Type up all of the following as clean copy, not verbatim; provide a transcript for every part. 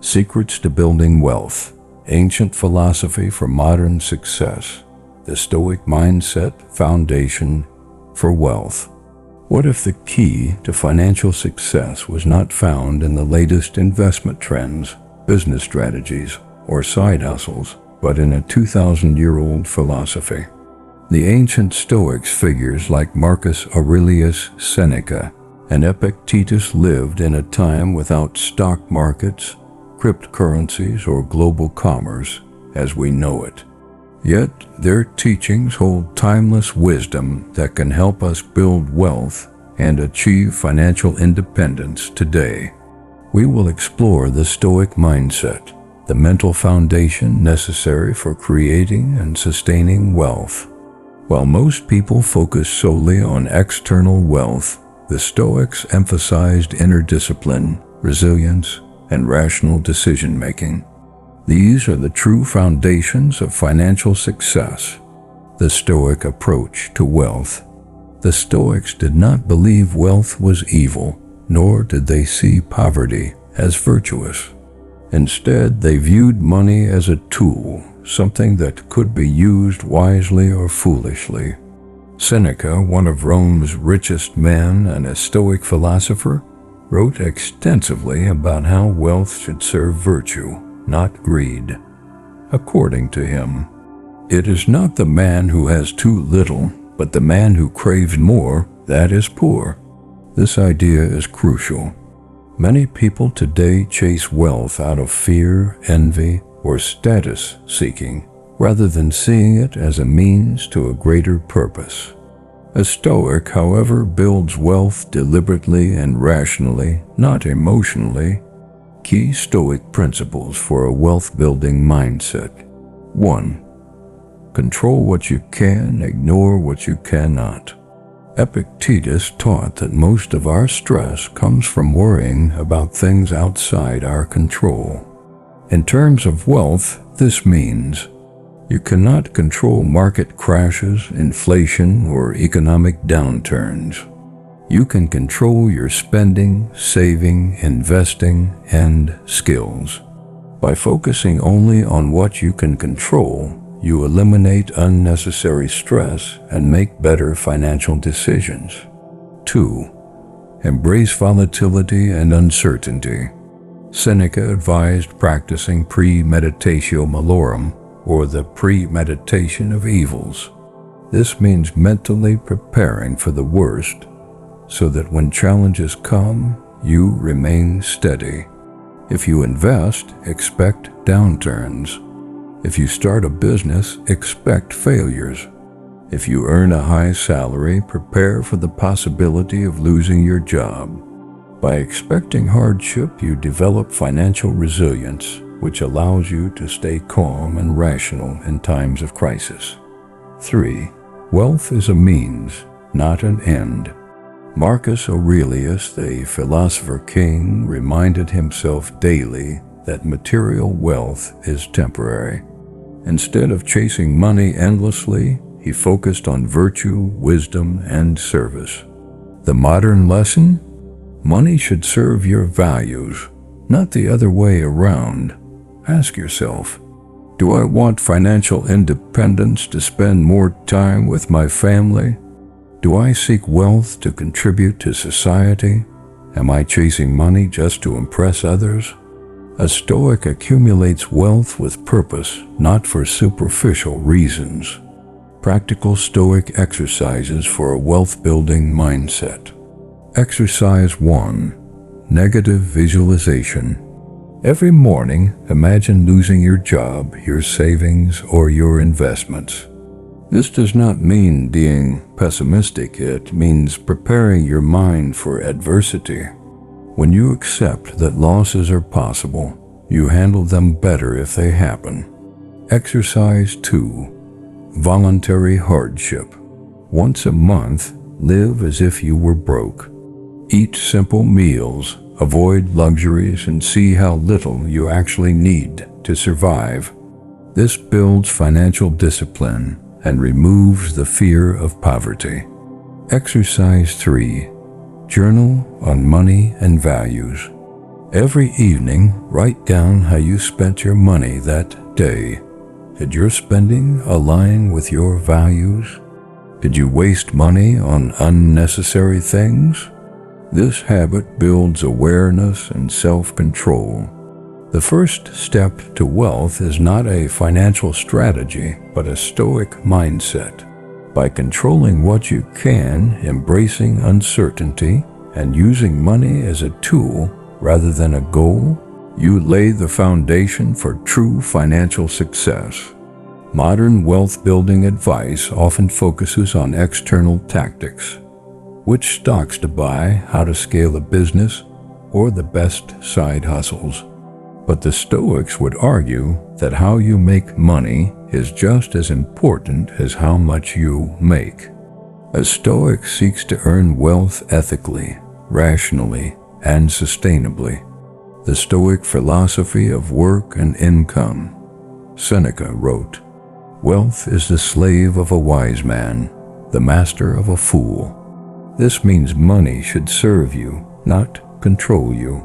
Secrets to Building Wealth, Ancient Philosophy for Modern Success, the Stoic Mindset Foundation for Wealth. What if the key to financial success was not found in the latest investment trends, business strategies, or side hustles, but in a 2,000-year-old philosophy? The ancient Stoics figures like Marcus Aurelius Seneca and Epictetus lived in a time without stock markets, cryptocurrencies, or global commerce as we know it. Yet their teachings hold timeless wisdom that can help us build wealth and achieve financial independence today. We will explore the Stoic mindset, the mental foundation necessary for creating and sustaining wealth. While most people focus solely on external wealth, the Stoics emphasized inner discipline, resilience, and rational decision-making. These are the true foundations of financial success. The Stoic approach to wealth. The Stoics did not believe wealth was evil, nor did they see poverty as virtuous. Instead, they viewed money as a tool, something that could be used wisely or foolishly. Seneca, one of Rome's richest men and a Stoic philosopher, wrote extensively about how wealth should serve virtue, not greed. According to him, it is not the man who has too little, but the man who craves more that is poor. This idea is crucial. Many people today chase wealth out of fear, envy, or status seeking, rather than seeing it as a means to a greater purpose. A Stoic, however, builds wealth deliberately and rationally, not emotionally. Key Stoic principles for a wealth-building mindset. 1. Control what you can, ignore what you cannot. Epictetus taught that most of our stress comes from worrying about things outside our control. In terms of wealth, this means you cannot control market crashes, inflation, or economic downturns. You can control your spending, saving, investing, and skills. By focusing only on what you can control, you eliminate unnecessary stress and make better financial decisions. 2. Embrace volatility and uncertainty. Seneca advised practicing premeditatio malorum, or the premeditation of evils. This means mentally preparing for the worst, so that when challenges come, you remain steady. If you invest, expect downturns. If you start a business, expect failures. If you earn a high salary, prepare for the possibility of losing your job. By expecting hardship, you develop financial resilience, which allows you to stay calm and rational in times of crisis. 3. Wealth is a means, not an end. Marcus Aurelius, the philosopher king, reminded himself daily that material wealth is temporary. Instead of chasing money endlessly, he focused on virtue, wisdom, and service. The modern lesson? Money should serve your values, not the other way around. Ask yourself, do I want financial independence to spend more time with my family? Do I seek wealth to contribute to society? Am I chasing money just to impress others? A Stoic accumulates wealth with purpose, not for superficial reasons. Practical Stoic exercises for a wealth-building mindset. Exercise 1. Negative visualization. Every morning, imagine losing your job, your savings, or your investments. This does not mean being pessimistic. It means preparing your mind for adversity. When you accept that losses are possible, you handle them better if they happen. Exercise 2. Voluntary hardship. Once a month, live as if you were broke. Eat simple meals, avoid luxuries, and see how little you actually need to survive. This builds financial discipline and removes the fear of poverty. Exercise 3. Journal on money and values. Every evening, write down how you spent your money that day. Did your spending align with your values? Did you waste money on unnecessary things? This habit builds awareness and self-control. The first step to wealth is not a financial strategy, but a Stoic mindset. By controlling what you can, embracing uncertainty, and using money as a tool rather than a goal, you lay the foundation for true financial success. Modern wealth-building advice often focuses on external tactics: which stocks to buy, how to scale a business, or the best side hustles. But the Stoics would argue that how you make money is just as important as how much you make. A Stoic seeks to earn wealth ethically, rationally, and sustainably. The Stoic philosophy of work and income. Seneca wrote, "Wealth is the slave of a wise man, the master of a fool." This means money should serve you, not control you.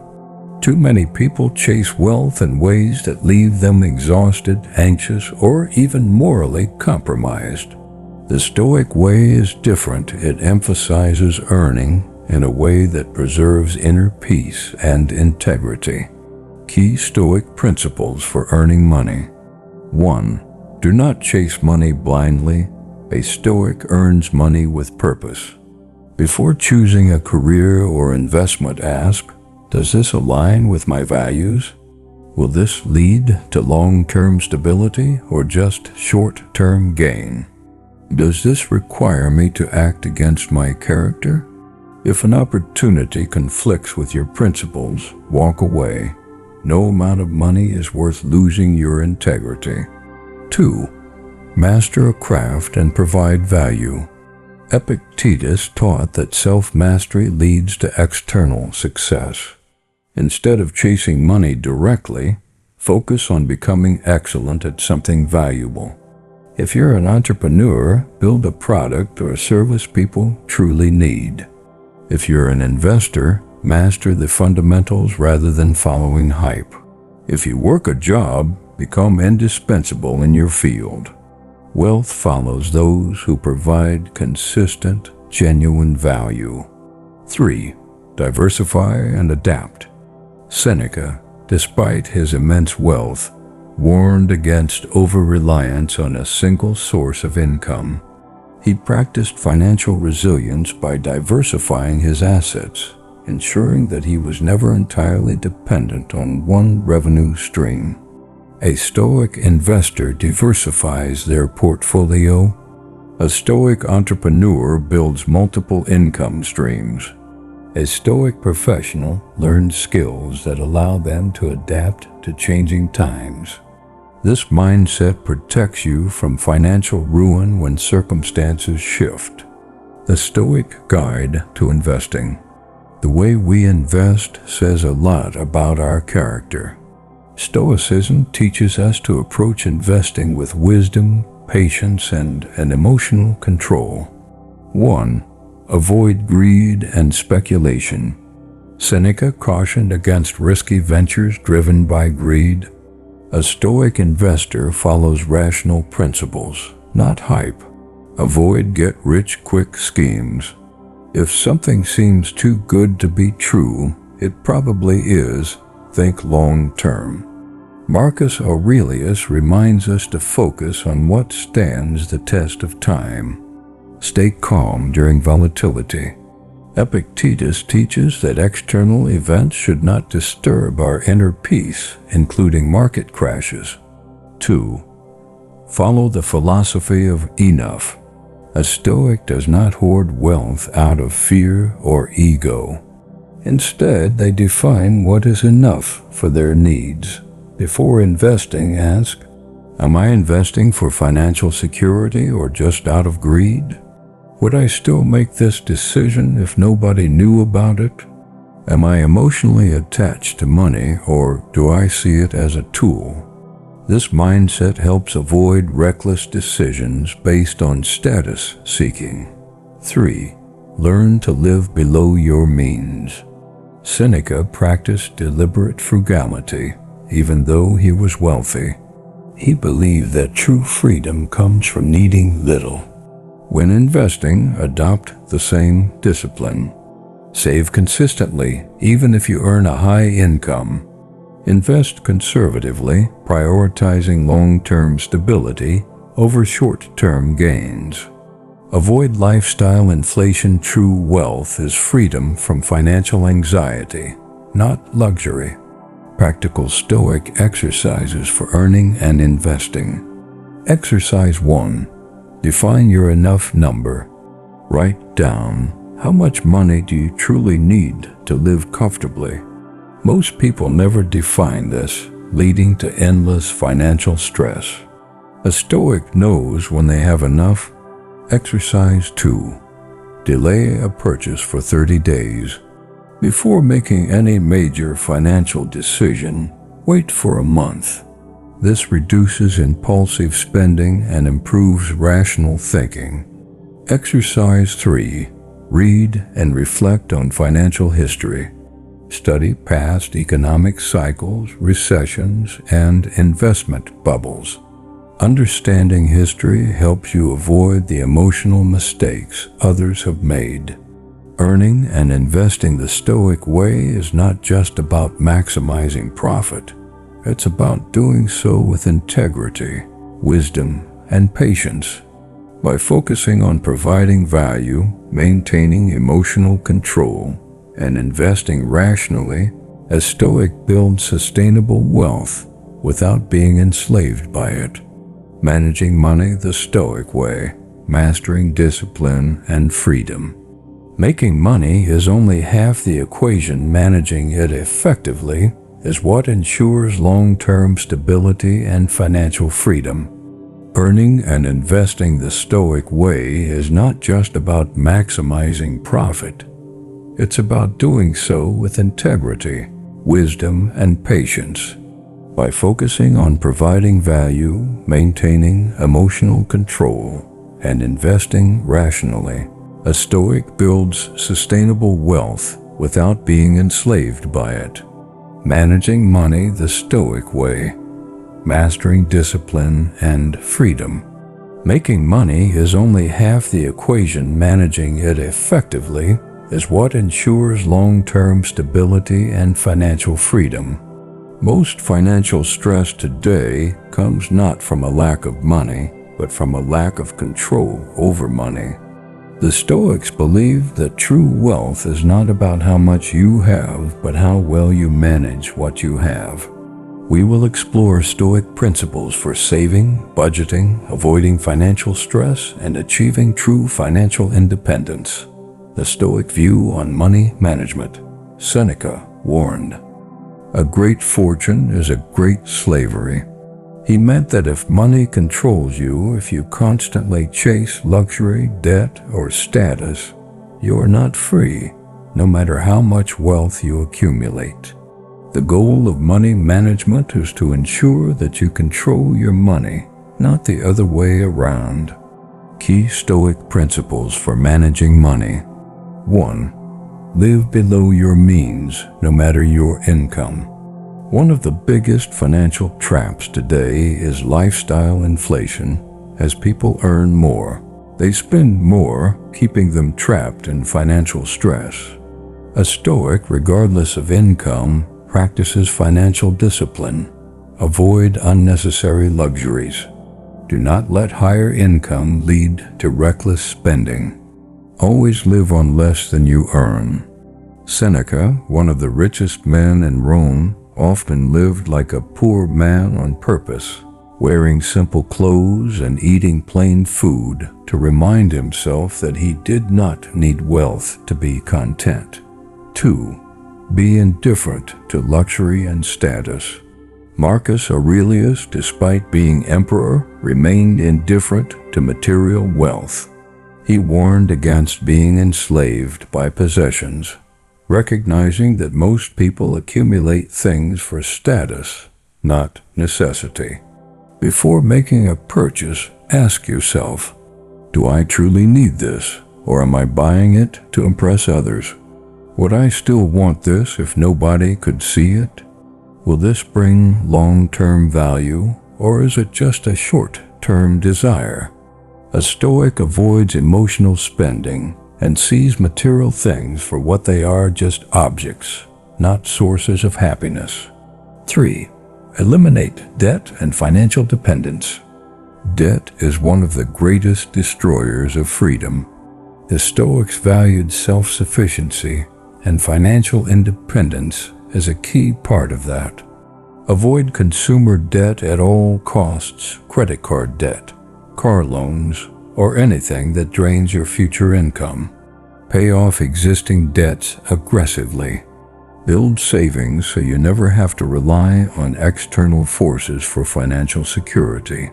Too many people chase wealth in ways that leave them exhausted, anxious, or even morally compromised. The Stoic way is different. It emphasizes earning in a way that preserves inner peace and integrity. Key Stoic principles for earning money. 1. Do not chase money blindly. A Stoic earns money with purpose. Before choosing a career or investment, ask, does this align with my values? Will this lead to long-term stability or just short-term gain? Does this require me to act against my character? If an opportunity conflicts with your principles, walk away. No amount of money is worth losing your integrity. 2. Master a craft and provide value. Epictetus taught that self-mastery leads to external success. Instead of chasing money directly, focus on becoming excellent at something valuable. If you're an entrepreneur, build a product or service people truly need. If you're an investor, master the fundamentals rather than following hype. If you work a job, become indispensable in your field. Wealth follows those who provide consistent, genuine value. 3. Diversify and adapt. Seneca, despite his immense wealth, warned against over-reliance on a single source of income. He practiced financial resilience by diversifying his assets, ensuring that he was never entirely dependent on one revenue stream. A Stoic investor diversifies their portfolio. A Stoic entrepreneur builds multiple income streams. A Stoic professional learns skills that allow them to adapt to changing times. This mindset protects you from financial ruin when circumstances shift. The Stoic Guide to Investing. The way we invest says a lot about our character. Stoicism teaches us to approach investing with wisdom, patience, and an emotional control. 1. Avoid greed and speculation. Seneca cautioned against risky ventures driven by greed. A Stoic investor follows rational principles, not hype. Avoid get-rich-quick schemes. If something seems too good to be true, it probably is. Think long-term. Marcus Aurelius reminds us to focus on what stands the test of time. Stay calm during volatility. Epictetus teaches that external events should not disturb our inner peace, including market crashes. 2. Follow the philosophy of enough. A Stoic does not hoard wealth out of fear or ego. Instead, they define what is enough for their needs. Before investing, ask, am I investing for financial security or just out of greed? Would I still make this decision if nobody knew about it? Am I emotionally attached to money, or do I see it as a tool? This mindset helps avoid reckless decisions based on status seeking. 3. Learn to live below your means. Seneca practiced deliberate frugality, even though he was wealthy. He believed that true freedom comes from needing little. When investing, adopt the same discipline. Save consistently, even if you earn a high income. Invest conservatively, prioritizing long-term stability over short-term gains. Avoid lifestyle inflation. True wealth is freedom from financial anxiety, not luxury. Practical Stoic exercises for earning and investing. Exercise 1. Define your enough number. Write down, how much money do you truly need to live comfortably? Most people never define this, leading to endless financial stress. A Stoic knows when they have enough. Exercise 2. Delay a purchase for 30 days. Before making any major financial decision, wait for a month. This reduces impulsive spending and improves rational thinking. Exercise 3. Read and reflect on financial history. Study past economic cycles, recessions, and investment bubbles. Understanding history helps you avoid the emotional mistakes others have made. Earning and investing the Stoic way is not just about maximizing profit. It's about doing so with integrity, wisdom, and patience. By focusing on providing value, maintaining emotional control, and investing rationally, a Stoic builds sustainable wealth without being enslaved by it. Managing money the Stoic way, mastering discipline and freedom. Making money is only half the equation. Managing it effectively is what ensures long-term stability and financial freedom. Earning and investing the Stoic way is not just about maximizing profit. It's about doing so with integrity, wisdom, and patience. By focusing on providing value, maintaining emotional control, and investing rationally, a Stoic builds sustainable wealth without being enslaved by it. Managing money the Stoic way, mastering discipline and freedom. Making money is only half the equation. Managing it effectively is what ensures long-term stability and financial freedom. Most financial stress today comes not from a lack of money, but from a lack of control over money. The Stoics believe that true wealth is not about how much you have, but how well you manage what you have. We will explore Stoic principles for saving, budgeting, avoiding financial stress, and achieving true financial independence. The Stoic view on money management. Seneca warned, "A great fortune is a great slavery." He meant that if money controls you, if you constantly chase luxury, debt, or status, you are not free, no matter how much wealth you accumulate. The goal of money management is to ensure that you control your money, not the other way around. Key Stoic principles for managing money. 1. Live below your means, no matter your income. One of the biggest financial traps today is lifestyle inflation. As people earn more, they spend more, keeping them trapped in financial stress. A Stoic, regardless of income, practices financial discipline. Avoid unnecessary luxuries. Do not let higher income lead to reckless spending. Always live on less than you earn. Seneca, one of the richest men in Rome, often lived like a poor man on purpose, wearing simple clothes and eating plain food to remind himself that he did not need wealth to be content. 2. Be indifferent to luxury and status. Marcus Aurelius, despite being emperor, remained indifferent to material wealth. He warned against being enslaved by possessions, recognizing that most people accumulate things for status, not necessity. Before making a purchase, ask yourself, do I truly need this, or am I buying it to impress others? Would I still want this if nobody could see it? Will this bring long-term value, or is it just a short-term desire? A Stoic avoids emotional spending and sees material things for what they are, just objects, not sources of happiness. 3. Eliminate debt and financial dependence. Debt is one of the greatest destroyers of freedom. The Stoics valued self-sufficiency and financial independence as a key part of that. Avoid consumer debt at all costs: credit card debt, car loans, or anything that drains your future income. Pay off existing debts aggressively. Build savings so you never have to rely on external forces for financial security.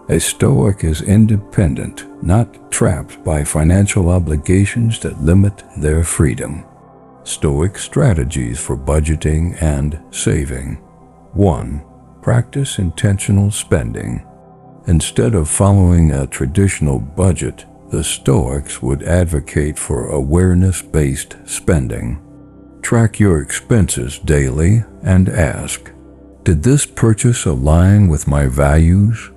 A Stoic is independent, not trapped by financial obligations that limit their freedom. Stoic strategies for budgeting and saving. 1. Practice intentional spending. Instead of following a traditional budget, the Stoics would advocate for awareness-based spending. Track your expenses daily and ask, did this purchase align with my values?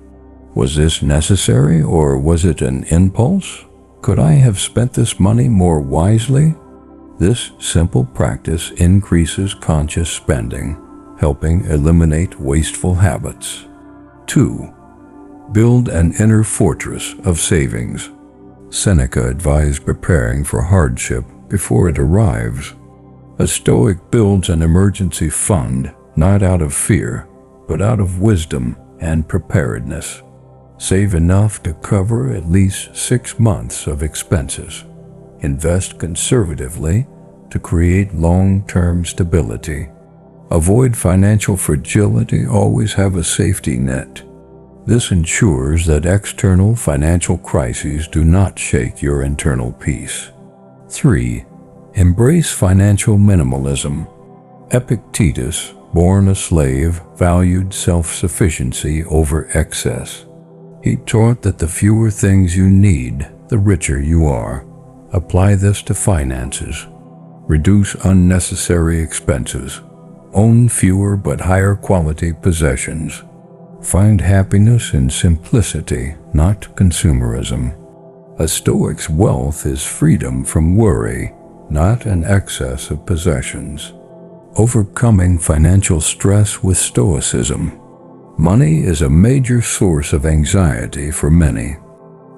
Was this necessary, or was it an impulse? Could I have spent this money more wisely? This simple practice increases conscious spending, helping eliminate wasteful habits. 2. Build an inner fortress of savings. Seneca advised preparing for hardship before it arrives. A Stoic builds an emergency fund, not out of fear, but out of wisdom and preparedness. Save enough to cover at least 6 months of expenses. Invest conservatively to create long-term stability. Avoid financial fragility, always have a safety net. This ensures that external financial crises do not shake your internal peace. 3. Embrace financial minimalism. Epictetus, born a slave, valued self-sufficiency over excess. He taught that the fewer things you need, the richer you are. Apply this to finances. Reduce unnecessary expenses. Own fewer but higher quality possessions. Find happiness in simplicity, not consumerism. A Stoic's wealth is freedom from worry, not an excess of possessions. Overcoming financial stress with Stoicism. Money is a major source of anxiety for many.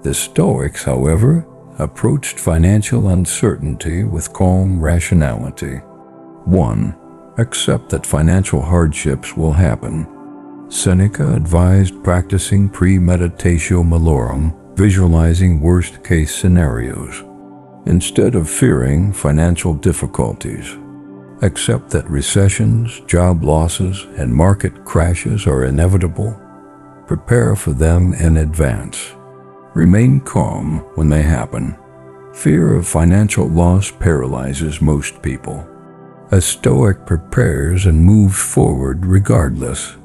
The Stoics, however, approached financial uncertainty with calm rationality. 1. Accept that financial hardships will happen. Seneca advised practicing premeditatio malorum, visualizing worst-case scenarios. Instead of fearing financial difficulties, accept that recessions, job losses, and market crashes are inevitable. Prepare for them in advance. Remain calm when they happen. Fear of financial loss paralyzes most people. A Stoic prepares and moves forward regardless.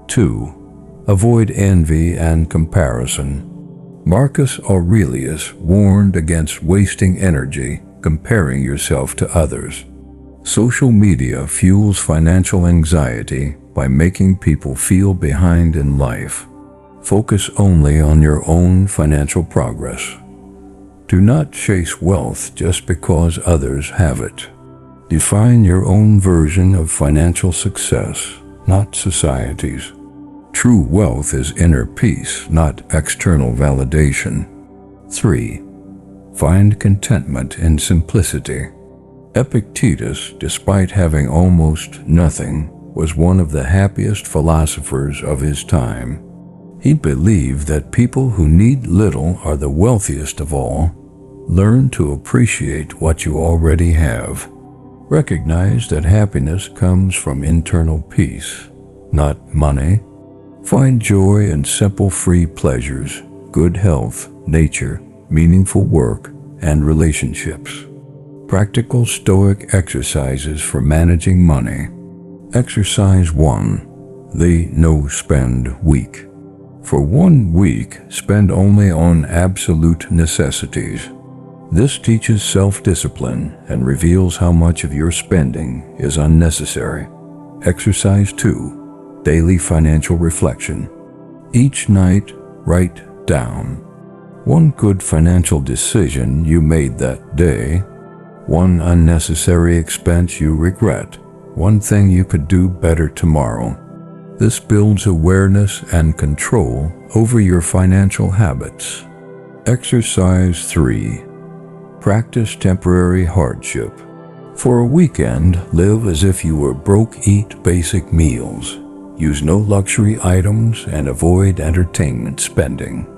2. Avoid envy and comparison. Marcus Aurelius warned against wasting energy comparing yourself to others. Social media fuels financial anxiety by making people feel behind in life. Focus only on your own financial progress. Do not chase wealth just because others have it. Define your own version of financial success, not society's. True wealth is inner peace, not external validation. 3. Find contentment in simplicity. Epictetus, despite having almost nothing, was one of the happiest philosophers of his time. He believed that people who need little are the wealthiest of all. Learn to appreciate what you already have. Recognize that happiness comes from internal peace, not money. Find joy in simple free pleasures, good health, nature, meaningful work, and relationships. Practical Stoic exercises for managing money. Exercise 1. The No-Spend Week. For 1 week, spend only on absolute necessities. This teaches self-discipline and reveals how much of your spending is unnecessary. Exercise 2. Daily financial reflection. Each night, write down one good financial decision you made that day, one unnecessary expense you regret, one thing you could do better tomorrow. This builds awareness and control over your financial habits. Exercise 3. Practice temporary hardship. For a weekend, live as if you were broke. Eat basic meals. Use no luxury items and avoid entertainment spending.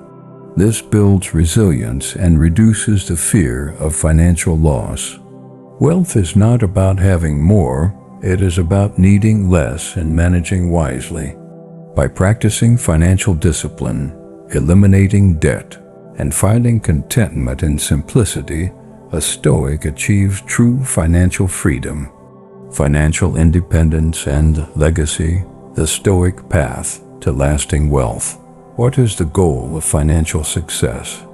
This builds resilience and reduces the fear of financial loss. Wealth is not about having more, it is about needing less and managing wisely. By practicing financial discipline, eliminating debt, and finding contentment in simplicity, a Stoic achieves true financial freedom. Financial independence and legacy, the Stoic path to lasting wealth. What is the goal of financial success?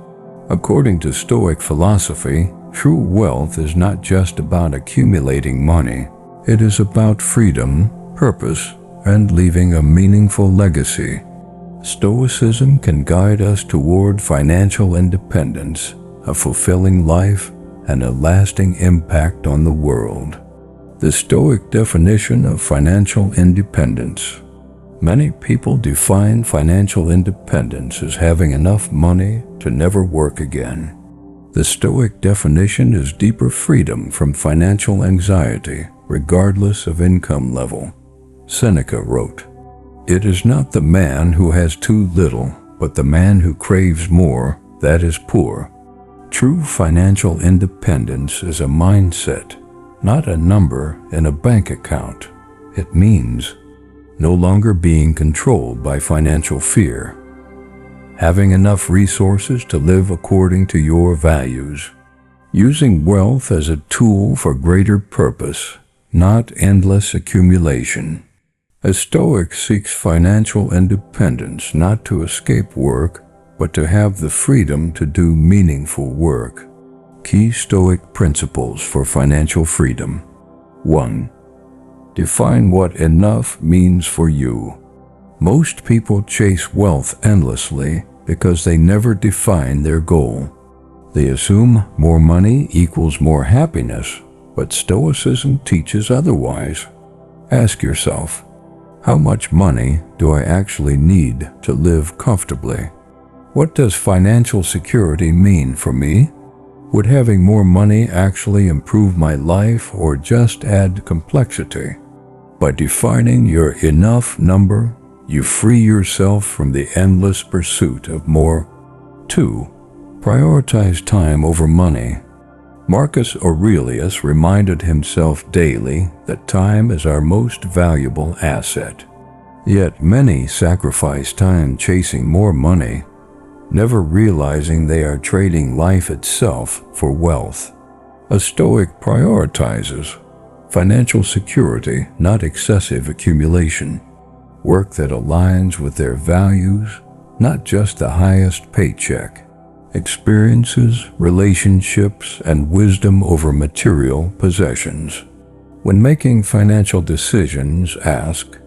According to Stoic philosophy, true wealth is not just about accumulating money. It is about freedom, purpose, and leaving a meaningful legacy. Stoicism can guide us toward financial independence, a fulfilling life, and a lasting impact on the world. The Stoic definition of financial independence. Many people define financial independence as having enough money to never work again. The Stoic definition is deeper freedom from financial anxiety, regardless of income level. Seneca wrote, "It is not the man who has too little, but the man who craves more, that is poor." True financial independence is a mindset, not a number in a bank account. It means no longer being controlled by financial fear, having enough resources to live according to your values, using wealth as a tool for greater purpose, not endless accumulation. A Stoic seeks financial independence not to escape work, but to have the freedom to do meaningful work. Key Stoic principles for financial freedom. 1. Define what enough means for you. Most people chase wealth endlessly because they never define their goal. They assume more money equals more happiness, but Stoicism teaches otherwise. Ask yourself, how much money do I actually need to live comfortably? What does financial security mean for me? Would having more money actually improve my life or just add complexity? By defining your enough number, you free yourself from the endless pursuit of more. 2. Prioritize time over money. Marcus Aurelius reminded himself daily that time is our most valuable asset. Yet many sacrifice time chasing more money, never realizing they are trading life itself for wealth. A Stoic prioritizes financial security, not excessive accumulation. Work that aligns with their values, not just the highest paycheck. Experiences, relationships, and wisdom over material possessions. When making financial decisions, ask,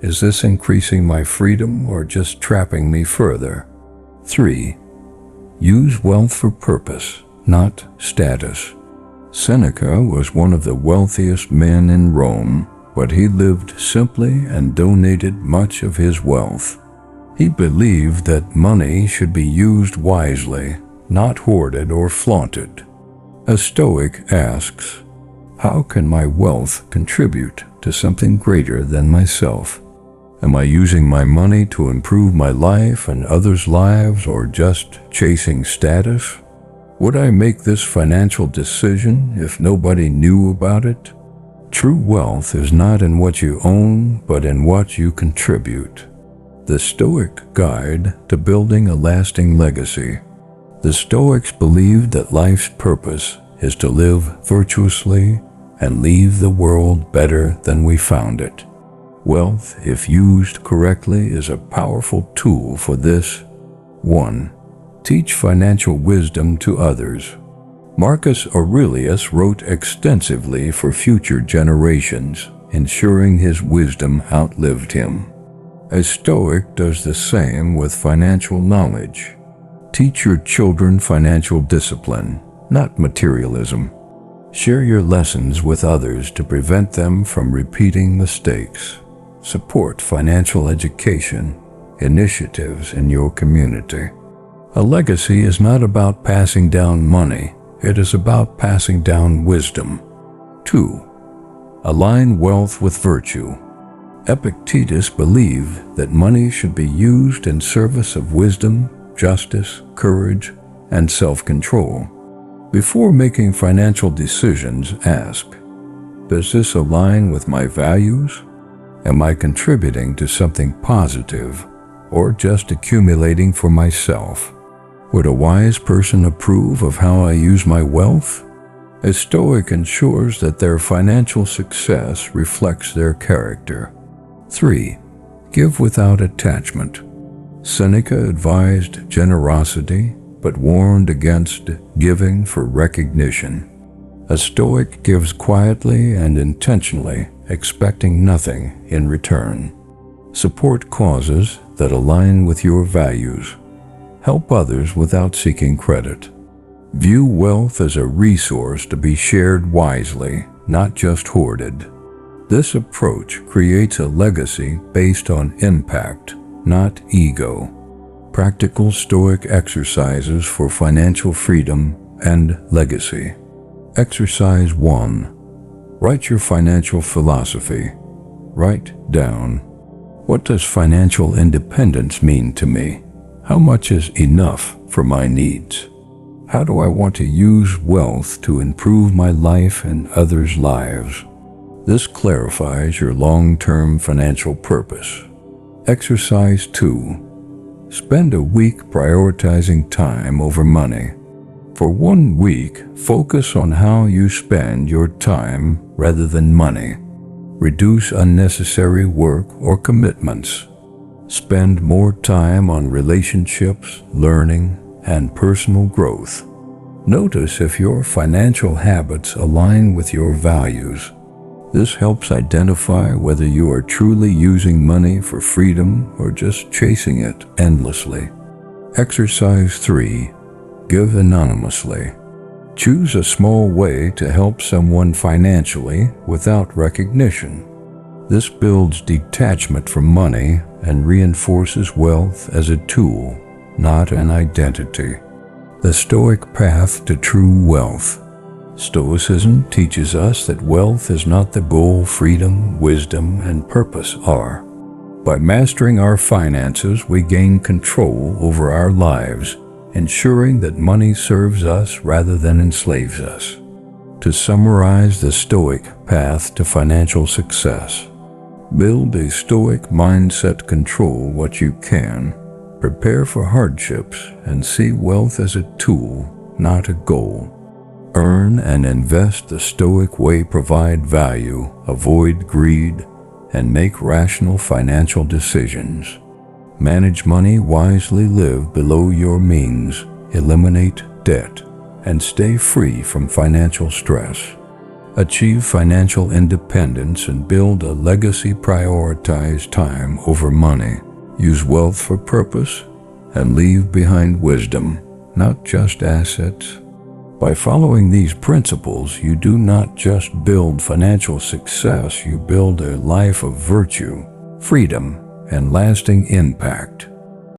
is this increasing my freedom or just trapping me further? 3. Use wealth for purpose, not status. Seneca was one of the wealthiest men in Rome, but he lived simply and donated much of his wealth. He believed that money should be used wisely, not hoarded or flaunted. A Stoic asks, how can my wealth contribute to something greater than myself? Am I using my money to improve my life and others' lives or just chasing status? Would I make this financial decision if nobody knew about it? True wealth is not in what you own, but in what you contribute. The Stoic Guide to Building a Lasting Legacy. The Stoics believed that life's purpose is to live virtuously and leave the world better than we found it. Wealth, if used correctly, is a powerful tool for this. 1. Teach financial wisdom to others. Marcus Aurelius wrote extensively for future generations, ensuring his wisdom outlived him. A Stoic does the same with financial knowledge. Teach your children financial discipline, not materialism. Share your lessons with others to prevent them from repeating mistakes. Support financial education initiatives in your community. A legacy is not about passing down money. It is about passing down wisdom. 2. Align wealth with virtue. Epictetus believed that money should be used in service of wisdom, justice, courage, and self-control. Before making financial decisions, ask, does this align with my values? Am I contributing to something positive or just accumulating for myself? Would a wise person approve of how I use my wealth? A Stoic ensures that their financial success reflects their character. 3. Give without attachment. Seneca advised generosity, but warned against giving for recognition. A Stoic gives quietly and intentionally, expecting nothing in return. Support causes that align with your values. Help others without seeking credit. View wealth as a resource to be shared wisely, not just hoarded. This approach creates a legacy based on impact, not ego. Practical Stoic exercises for financial freedom and legacy. Exercise 1. Write your financial philosophy. Write down, what does financial independence mean to me? How much is enough for my needs? How do I want to use wealth to improve my life and others' lives? This clarifies your long-term financial purpose. Exercise 2. Spend a week prioritizing time over money. For 1 week, focus on how you spend your time rather than money. Reduce unnecessary work or commitments. Spend more time on relationships, learning, and personal growth. Notice if your financial habits align with your values. This helps identify whether you are truly using money for freedom or just chasing it endlessly. Exercise 3. Give anonymously. Choose a small way to help someone financially without recognition. This builds detachment from money and reinforces wealth as a tool, not an identity. The Stoic path to true wealth. Stoicism teaches us that wealth is not the goal freedom, wisdom, and purpose are. By mastering our finances, we gain control over our lives, ensuring that money serves us rather than enslaves us. To summarize the Stoic path to financial success, build a Stoic mindset, control what you can, prepare for hardships, and see wealth as a tool, not a goal. Earn and invest the Stoic way, provide value, avoid greed, and make rational financial decisions. Manage money wisely, live below your means, eliminate debt, and stay free from financial stress. Achieve financial independence and build a legacy. Prioritize time over money. Use wealth for purpose and leave behind wisdom, not just assets. By following these principles, you do not just build financial success, you build a life of virtue, freedom, and lasting impact.